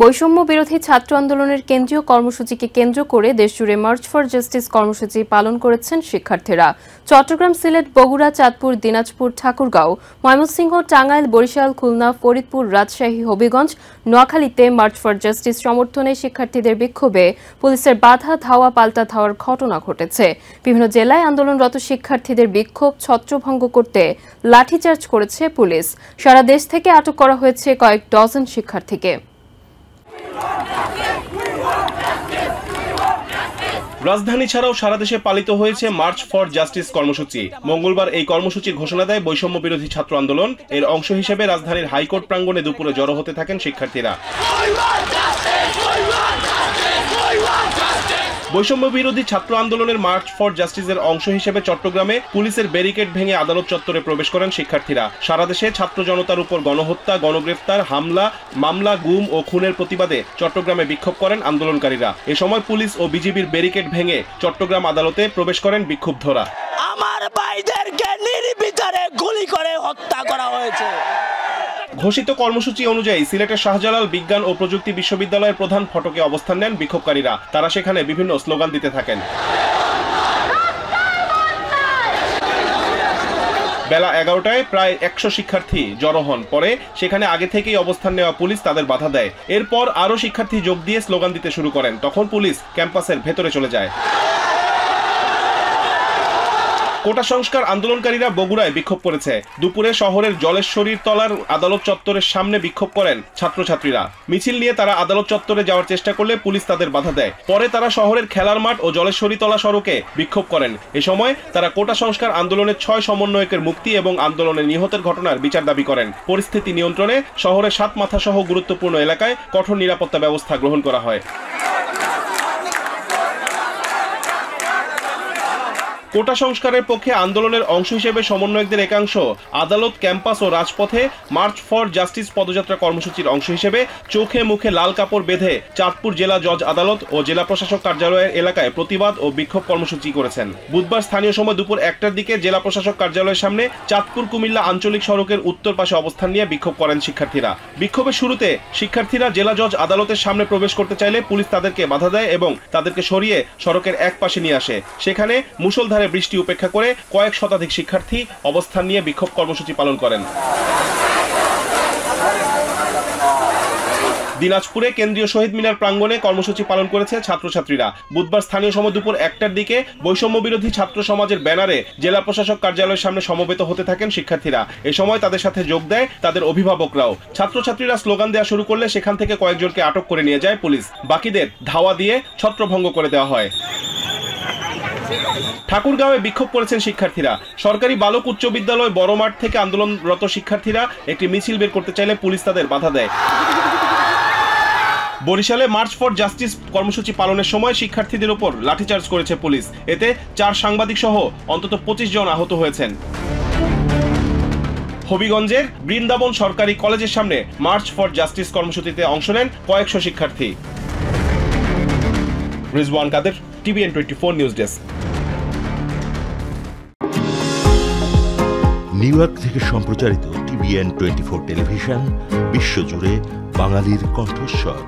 বৈষম্য বিরোধী ছাত্র আন্দোলনের কেন্দ্রীয় কর্মসূচিকে কেন্দ্র করে দেশজুড়ে মার্চ ফর জাস্টিস কর্মসূচি পালন করেছেন শিক্ষার্থীরা। চট্টগ্রাম, সিলেট, বগুড়া, চাঁদপুর, দিনাজপুর, ঠাকুরগাঁও, ময়মনসিংহ, টাঙ্গাইল, বরিশাল, খুলনা, ফরিদপুর, রাজশাহী, হবিগঞ্জ, নোয়াখালীতে মার্চ ফর জাস্টিস সমর্থনে শিক্ষার্থীদের বিক্ষোভে পুলিশের বাধা ধাওয়া পাল্টা ধাওয়ার ঘটনা ঘটেছে। বিভিন্ন জেলায় আন্দোলনরত শিক্ষার্থীদের বিক্ষোভ ছত্রভঙ্গ করতে লাঠিচার্জ করেছে পুলিশ। সারা দেশ থেকে আটক করা হয়েছে কয়েক ডজন শিক্ষার্থীকে। রাজধানী ছাড়াও সারা দেশে পালিত হয়েছে মার্চ ফর জাস্টিস কর্মসূচি। মঙ্গলবার এই কর্মসূচির ঘোষণা দেয় বৈষম্য বিরোধী ছাত্র আন্দোলন। এর অংশ হিসেবে রাজধানীর হাইকোর্ট প্রাঙ্গণে দুপুরে জড়ো হতে থাকেন শিক্ষার্থীরা। বৈষম্য বিরোধী ছাত্র আন্দোলনের মার্চ ফর জাস্টিসের অংশ হিসেবে চট্টগ্রামে পুলিশের ব্যারিকেড ভেঙে আদালত চত্বরে প্রবেশ করেন শিক্ষার্থীরা। সারা দেশে ছাত্র জনতার উপর গণহত্যা, গণগ্রেফতার, হামলা, মামলা, গুম ও খুনের প্রতিবাদে চট্টগ্রামে বিক্ষোভ করেন আন্দোলনকারীরা। এ সময় পুলিশ ও বিজিবির ব্যারিকেড ভেঙে চট্টগ্রাম আদালতে প্রবেশ করেন বিক্ষুব্ধরা। আমার ভাইদেরকে নির্বিচারে গুলি করে হত্যা করা হয়েছে। ঘোষিত কর্মসূচি অনুযায়ী সিলেটের শাহজালাল বিজ্ঞান ও প্রযুক্তি বিশ্ববিদ্যালয়ের প্রধান ফটকে অবস্থান নেন বিক্ষোভকারীরা। তারা সেখানে বিভিন্ন স্লোগান দিতে থাকেন। বেলা 11টায় প্রায় 100 শিক্ষার্থী জড়ো হন। পরে সেখানে আগে থেকেই অবস্থান নেওয়া পুলিশ তাদের বাধা দেয়। এরপর আরও শিক্ষার্থী যোগ দিয়ে স্লোগান দিতে শুরু করেন। তখন পুলিশ ক্যাম্পাসের ভেতরে চলে যায়। কোটা সংস্কার আন্দোলনকারীরা বগুড়ায় বিক্ষোভ করেছে। দুপুরে শহরের জলেশ্বরীর তলার আদালত চত্বরের সামনে বিক্ষোভ করেন ছাত্রছাত্রীরা। মিছিল নিয়ে তারা আদালত চত্বরে যাওয়ার চেষ্টা করলে পুলিশ তাদের বাধা দেয়। পরে তারা শহরের খেলার মাঠ ও জলেশ্বরী তলা সড়কে বিক্ষোভ করেন। এ সময় তারা কোটা সংস্কার আন্দোলনের 6 সমন্বয়কের মুক্তি এবং আন্দোলনে নিহতের ঘটনার বিচার দাবি করেন। পরিস্থিতি নিয়ন্ত্রণে শহরের 7 মাথা সহ গুরুত্বপূর্ণ এলাকায় কঠোর নিরাপত্তা ব্যবস্থা গ্রহণ করা হয়। কোটা সংস্কারের পক্ষে আন্দোলনের অংশ হিসেবে সমন্বয়কদের একাংশ আদালত, ক্যাম্পাস ও রাজপথে মার্চ ফর জাস্টিস পদযাত্রা কর্মসূচির অংশ হিসেবে চোখে মুখে লাল কাপড় বেঁধে চাঁদপুর জেলা জজ আদালত ও জেলা প্রশাসক কার্যালয়ের এলাকায় প্রতিবাদ ও বিক্ষোভ কর্মসূচি করেছেন। বুধবার স্থানীয় সময় দুপুর 1টার দিকে জেলা প্রশাসক কার্যালয়ের সামনে চাঁদপুর কুমিল্লা আঞ্চলিক সড়কের উত্তর পাশে অবস্থান নিয়ে বিক্ষোভ করেন শিক্ষার্থীরা। বিক্ষোভের শুরুতে শিক্ষার্থীরা জেলা জজ আদালতের সামনে প্রবেশ করতে চাইলে পুলিশ তাদেরকে বাধা দেয় এবং তাদেরকে সরিয়ে সড়কের এক পাশে নিয়ে আসে। সেখানে মুষলধারে বৃষ্টি উপেক্ষা করে কয়েক শতাধিক শিক্ষার্থী অবস্থান নিয়ে বিক্ষোভ কর্মসূচি পালন করেন। দিনাজপুরে কেন্দ্রীয় শহীদ মিনার প্রাঙ্গণে কর্মসূচি পালন করেছে ছাত্রছাত্রীরা। বুধবার স্থানীয় সময় দুপুর 1টার দিকে বৈষম্য বিরোধী ছাত্র সমাজের ব্যানারে জেলা প্রশাসক কার্যালয়ের সামনে সমবেত হতে থাকেন শিক্ষার্থীরা। এ সময় তাদের সাথে যোগ দেয় তাদের অভিভাবকরাও। ছাত্রছাত্রীরা স্লোগান দেওয়া শুরু করলে সেখান থেকে কয়েকজনকে আটক করে নিয়ে যায় পুলিশ। বাকিদের ধাওয়া দিয়ে ছত্রভঙ্গ করে দেওয়া হয়। ঠাকুরগাঁওয়ে বিক্ষোভ করেছেন শিক্ষার্থীরা। সরকারি বালক উচ্চ বিদ্যালয় বড় মাঠ থেকে আন্দোলনরত শিক্ষার্থীরা একটি মিছিল বের করতে চাইলে পুলিশ তাদের বাধা দেয়। বরিশালে মার্চ ফর জাস্টিস কর্মসূচি পালনের সময় শিক্ষার্থীদের উপর লাঠিচার্জ করেছে পুলিশ। এতে 4 সাংবাদিক সহ অন্তত 25 জন আহত হয়েছেন। হবিগঞ্জের বৃন্দাবন সরকারি কলেজের সামনে মার্চ ফর জাস্টিস কর্মসূচিতে অংশ নেন কয়েকশো শিক্ষার্থী। রিজওয়ান কাদের, TVN 24 news desk. New York থেকে সম্প্রচারিত TVN 24 টেলিভিশন বিশ্বজুড়ে বাঙালির কণ্ঠস্বর।